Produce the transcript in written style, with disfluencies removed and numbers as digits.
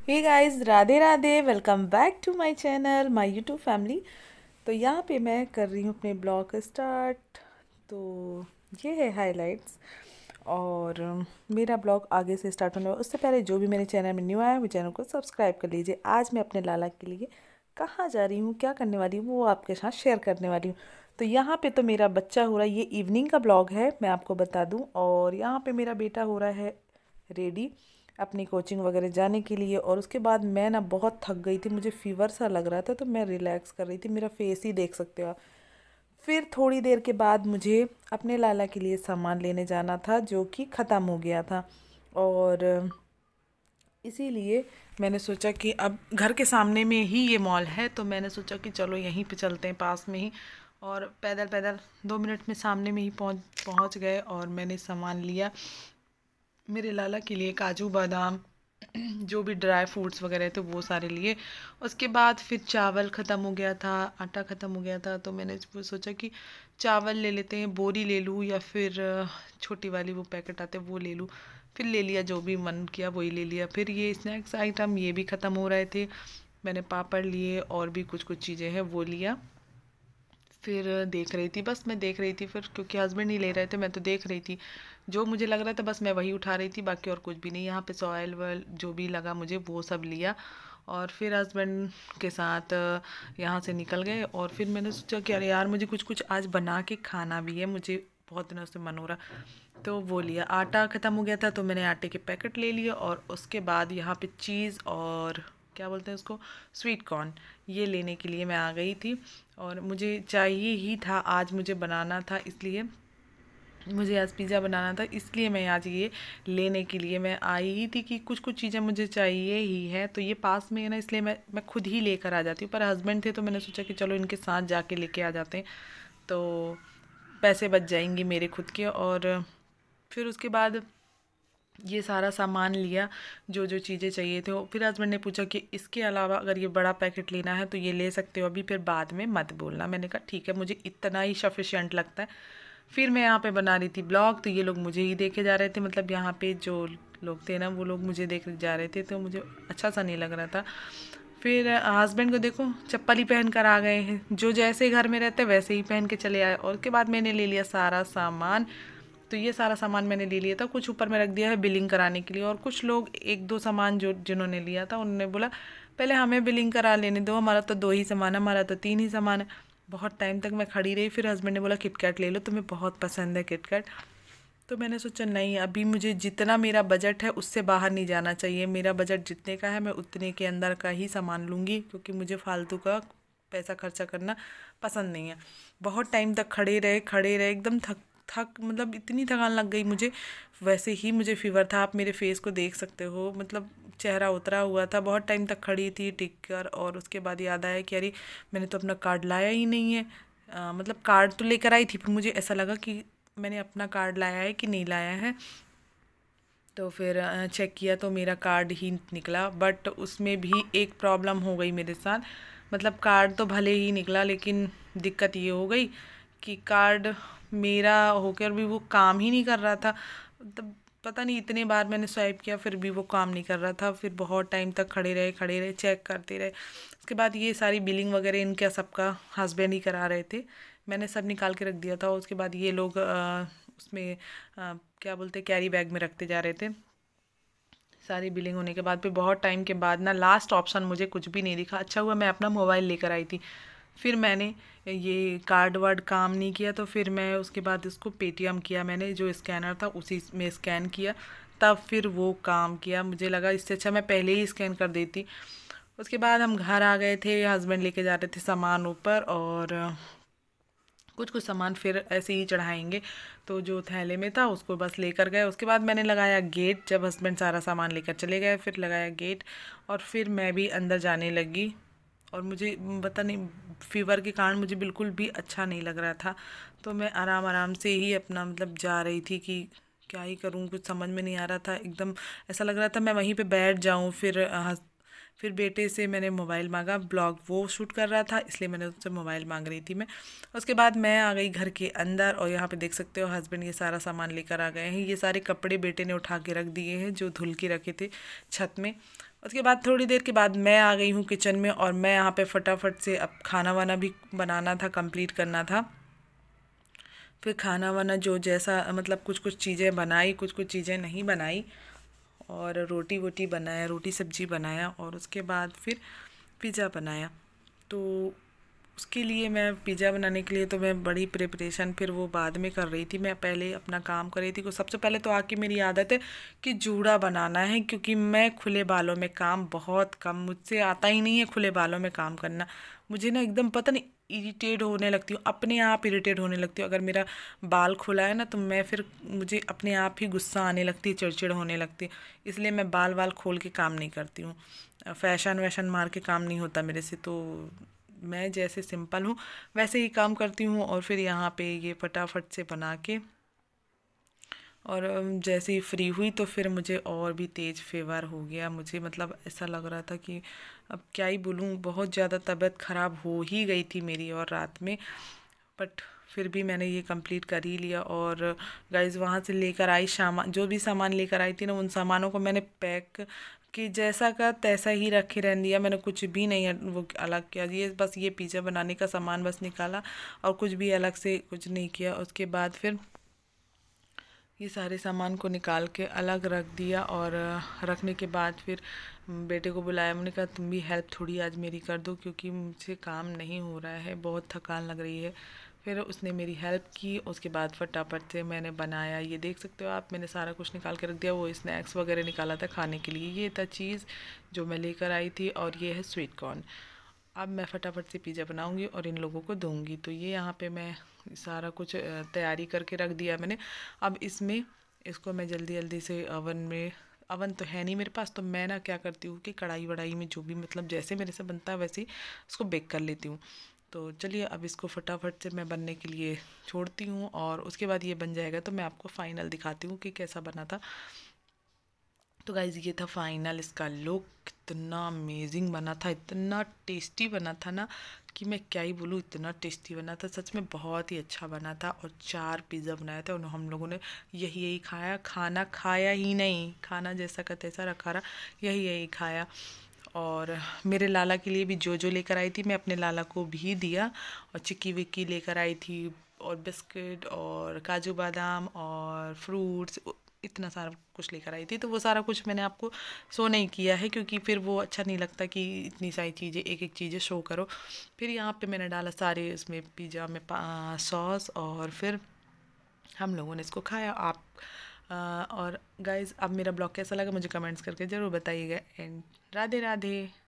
Hey guys, Radhe Radhe. Welcome back to my channel, my YouTube family. तो यहाँ पे मैं कर रही हूँ अपने ब्लॉग स्टार्ट। तो ये है हाइलाइट्स। और मेरा ब्लॉग आगे से स्टार्ट होने वाला। उससे पहले जो भी मेरे चैनल में न्यू आया है वो चैनल को सब्सक्राइब कर लीजिए। आज मैं अपने लाला के लिए कहाँ जा रही हूँ, क्या करने वाली हूँ, वो आपके साथ शेयर करने वाली हूँ। तो यहाँ पे तो मेरा बच्चा हो रहा है, ये इवनिंग का ब्लॉग है, मैं आपको बता दूँ। और यहाँ पे मेरा बेटा हो रहा है रेडी अपनी कोचिंग वगैरह जाने के लिए। और उसके बाद मैं ना बहुत थक गई थी, मुझे फीवर सा लग रहा था, तो मैं रिलैक्स कर रही थी। मेरा फेस ही देख सकते हो आप। फिर थोड़ी देर के बाद मुझे अपने लाला के लिए सामान लेने जाना था जो कि ख़त्म हो गया था। और इसीलिए मैंने सोचा कि अब घर के सामने में ही ये मॉल है, तो मैंने सोचा कि चलो यहीं पे चलते हैं पास में ही। और पैदल पैदल 2 मिनट में सामने में ही पहुंच पहुंच गए और मैंने सामान लिया मेरे लाला के लिए। काजू बादाम जो भी ड्राई फ्रूट्स वगैरह थे वो सारे लिए। उसके बाद फिर चावल ख़त्म हो गया था, आटा ख़त्म हो गया था, तो मैंने वो सोचा कि चावल ले लेते हैं, बोरी ले लूँ या फिर छोटी वाली वो पैकेट आते हैं वो ले लूँ। फिर ले लिया, जो भी मन किया वही ले लिया। फिर ये स्नैक्स आइटम ये भी ख़त्म हो रहे थे, मैंने पापड़ लिए और भी कुछ कुछ चीज़ें हैं वो लिया। फिर देख रही थी, बस मैं देख रही थी, फिर क्योंकि हस्बैंड नहीं ले रहे थे मैं तो देख रही थी। जो मुझे लग रहा था बस मैं वही उठा रही थी, बाकी और कुछ भी नहीं। यहाँ पे सॉयल वॉयल जो भी लगा मुझे वो सब लिया। और फिर हस्बैंड के साथ यहाँ से निकल गए। और फिर मैंने सोचा कि अरे यार मुझे कुछ कुछ आज बना के खाना भी है, मुझे बहुत दिनों से मन हो रहा। तो वो लिया, आटा ख़त्म हो गया था तो मैंने आटे के पैकेट ले लिए। और उसके बाद यहाँ पे चीज़ और क्या बोलते हैं उसको, स्वीट कॉर्न, ये लेने के लिए मैं आ गई थी। और मुझे चाहिए ही था, आज मुझे बनाना था, इसलिए मुझे आज पिज़्ज़ा बनाना था, इसलिए मैं आज ये लेने के लिए मैं आई ही थी कि कुछ कुछ चीज़ें मुझे चाहिए ही है। तो ये पास में है ना, इसलिए मैं खुद ही लेकर आ जाती हूँ। पर हस्बैंड थे तो मैंने सोचा कि चलो इनके साथ जाके लेके आ जाते हैं, तो पैसे बच जाएंगे मेरे खुद के। और फिर उसके बाद ये सारा सामान लिया, जो जो चीज़ें चाहिए थे। फिर हस्बैंड ने पूछा कि इसके अलावा अगर ये बड़ा पैकेट लेना है तो ये ले सकते हो अभी, फिर बाद में मत बोलना। मैंने कहा ठीक है, मुझे इतना ही सफिशिएंट लगता है। फिर मैं यहाँ पे बना रही थी ब्लॉग, तो ये लोग मुझे ही देखे जा रहे थे, मतलब यहाँ पे जो लोग थे ना वो लोग मुझे देख जा रहे थे, तो मुझे अच्छा सा नहीं लग रहा था। फिर हस्बैंड को देखो चप्पल ही पहन कर आ गए हैं, जो जैसे घर में रहते वैसे ही पहन के चले आए। और उसके बाद मैंने ले लिया सारा सामान। तो ये सारा सामान मैंने ले लिया था, कुछ ऊपर में रख दिया है बिलिंग कराने के लिए। और कुछ लोग एक दो सामान जो जिन्होंने लिया था उन्होंने बोला पहले हमें बिलिंग करा लेने दो, हमारा तो 2 ही सामान है, हमारा तो 3 ही सामान है। बहुत टाइम तक मैं खड़ी रही, फिर हस्बैंड ने बोला किटकैट ले लो, तुम्हें बहुत पसंद है किटकैट। तो मैंने सोचा नहीं, अभी मुझे जितना मेरा बजट है उससे बाहर नहीं जाना चाहिए। मेरा बजट जितने का है मैं उतने के अंदर का ही सामान लूँगी, क्योंकि मुझे फालतू का पैसा खर्चा करना पसंद नहीं है। बहुत टाइम तक खड़े रहे एकदम थक थक मतलब इतनी थकान लग गई मुझे। वैसे ही मुझे फीवर था, आप मेरे फेस को देख सकते हो, मतलब चेहरा उतरा हुआ था, बहुत टाइम तक खड़ी थी टिक कर। और उसके बाद याद आया कि अरे मैंने तो अपना कार्ड लाया ही नहीं है। मतलब कार्ड तो लेकर आई थी, फिर मुझे ऐसा लगा कि मैंने अपना कार्ड लाया है कि नहीं लाया है। तो फिर चेक किया तो मेरा कार्ड ही निकला, बट उसमें भी एक प्रॉब्लम हो गई मेरे साथ। मतलब कार्ड तो भले ही निकला, लेकिन दिक्कत ये हो गई कि कार्ड मेरा होकर भी वो काम ही नहीं कर रहा था। मतलब पता नहीं, इतने बार मैंने स्वाइप किया फिर भी वो काम नहीं कर रहा था। फिर बहुत टाइम तक खड़े रहे चेक करते रहे। उसके बाद ये सारी बिलिंग वगैरह इनका सबका हस्बैंड ही करा रहे थे, मैंने सब निकाल के रख दिया था। उसके बाद ये लोग उसमें क्या बोलते कैरी बैग में रखते जा रहे थे। सारी बिलिंग होने के बाद फिर बहुत टाइम के बाद ना लास्ट ऑप्शन मुझे कुछ भी नहीं दिखा। अच्छा हुआ मैं अपना मोबाइल लेकर आई थी। फिर मैंने ये कार्ड वार्ड काम नहीं किया, तो फिर मैं उसके बाद इसको पेटीएम किया, मैंने जो स्कैनर था उसी में स्कैन किया, तब फिर वो काम किया। मुझे लगा इससे अच्छा मैं पहले ही स्कैन कर देती। उसके बाद हम घर आ गए थे, हस्बैंड लेके जा रहे थे सामान ऊपर। और कुछ कुछ सामान फिर ऐसे ही चढ़ाएंगे, तो जो थैले में था उसको बस लेकर गए। उसके बाद मैंने लगाया गेट, जब हस्बैंड सारा सामान लेकर चले गए फिर लगाया गेट। और फिर मैं भी अंदर जाने लगी। और मुझे पता नहीं फीवर के कारण मुझे बिल्कुल भी अच्छा नहीं लग रहा था, तो मैं आराम आराम से ही अपना मतलब जा रही थी कि क्या ही करूँ, कुछ समझ में नहीं आ रहा था। एकदम ऐसा लग रहा था मैं वहीं पे बैठ जाऊँ, फिर फिर बेटे से मैंने मोबाइल मांगा, ब्लॉग वो शूट कर रहा था इसलिए मैंने उससे मोबाइल मांग रही थी मैं। उसके बाद मैं आ गई घर के अंदर और यहाँ पे देख सकते हो हस्बैंड ये सारा सामान लेकर आ गए हैं। ये सारे कपड़े बेटे ने उठा के रख दिए हैं जो धुल के रखे थे छत में। उसके बाद थोड़ी देर के बाद मैं आ गई हूँ किचन में और मैं यहाँ पे फटाफट से अब खाना वाना भी बनाना था, कंप्लीट करना था। फिर खाना वाना जो जैसा मतलब कुछ कुछ चीज़ें बनाई, कुछ कुछ चीज़ें नहीं बनाई, और रोटी वोटी बनाया, रोटी सब्जी बनाया, और उसके बाद फिर पिज़्ज़ा बनाया। तो उसके लिए मैं पिज़्ज़ा बनाने के लिए तो मैं बड़ी प्रिपरेशन फिर वो बाद में कर रही थी, मैं पहले अपना काम कर रही थी। सबसे पहले तो आके मेरी आदत है कि जूड़ा बनाना है, क्योंकि मैं खुले बालों में काम बहुत कम, मुझसे आता ही नहीं है खुले बालों में काम करना। मुझे ना एकदम पता नहीं इरिटेट होने लगती हूँ, अपने आप इरिटेट होने लगती हूँ। अगर मेरा बाल खुला है ना तो मैं फिर मुझे अपने आप ही गुस्सा आने लगती है, चिड़चिड़ होने लगती है। इसलिए मैं बाल वाल खोल के काम नहीं करती हूँ, फैशन वैशन मार के काम नहीं होता मेरे से। तो मैं जैसे सिंपल हूँ वैसे ही काम करती हूँ। और फिर यहाँ पे ये फटाफट से बना के, और जैसे ही फ्री हुई तो फिर मुझे और भी तेज़ फीवर हो गया। मुझे मतलब ऐसा लग रहा था कि अब क्या ही बोलूँ, बहुत ज़्यादा तबीयत ख़राब हो ही गई थी मेरी और रात में। बट फिर भी मैंने ये कंप्लीट कर ही लिया। और गाइज़ वहाँ से लेकर आई सामान, जो भी सामान लेकर आई थी ना उन सामानों को मैंने पैक कि जैसा का तैसा ही रखे रहने दिया। मैंने कुछ भी नहीं वो अलग किया, ये बस ये पिज़्ज़ा बनाने का सामान बस निकाला और कुछ भी अलग से कुछ नहीं किया। उसके बाद फिर ये सारे सामान को निकाल के अलग रख दिया। और रखने के बाद फिर बेटे को बुलाया, मैंने कहा तुम भी हेल्प थोड़ी आज मेरी कर दो, क्योंकि मुझसे काम नहीं हो रहा है, बहुत थकान लग रही है। फिर उसने मेरी हेल्प की। उसके बाद फटाफट से मैंने बनाया, ये देख सकते हो आप, मैंने सारा कुछ निकाल के रख दिया। वो स्नैक्स वगैरह निकाला था खाने के लिए, ये था चीज़ जो मैं लेकर आई थी। और ये है स्वीट कॉर्न। अब मैं फटाफट से पिज़्ज़ा बनाऊंगी और इन लोगों को दूंगी। तो ये यहाँ पे मैं सारा कुछ तैयारी करके रख दिया मैंने। अब इसमें इसको मैं जल्दी जल्दी से ओवन में, ओवन तो है नहीं मेरे पास, तो मैं ना क्या करती हूँ कि कढ़ाई वढ़ाई में जो भी मतलब जैसे मेरे से बनता है वैसे ही उसको बेक कर लेती हूँ। तो चलिए अब इसको फटाफट से मैं बनने के लिए छोड़ती हूँ, और उसके बाद ये बन जाएगा तो मैं आपको फ़ाइनल दिखाती हूँ कि कैसा बना था। तो गाइज़ ये था फाइनल इसका लुक। इतना अमेजिंग बना था, इतना टेस्टी बना था ना कि मैं क्या ही बोलूँ, इतना टेस्टी बना था, सच में बहुत ही अच्छा बना था। और 4 पिज़्ज़ा बनाया था और हम लोगों ने यही यही खाया, खाना खाया ही नहीं, खाना जैसा का तैसा रखा रहा, यही यही खाया। और मेरे लाला के लिए भी जो जो लेकर आई थी मैं अपने लाला को भी दिया। और चिक्की विक्की लेकर आई थी, और बिस्किट और काजू बादाम और फ्रूट्स, इतना सारा कुछ लेकर आई थी। तो वो सारा कुछ मैंने आपको शो नहीं किया है, क्योंकि फिर वो अच्छा नहीं लगता कि इतनी सारी चीज़ें एक एक चीज़ें शो करो। फिर यहाँ पे मैंने डाला सारे इसमें पिज़्ज़ा में सॉस, और फिर हम लोगों ने इसको खाया। आप और गाइज़ अब मेरा ब्लॉग कैसा लगा मुझे कमेंट्स करके ज़रूर बताइएगा। एंड राधे राधे।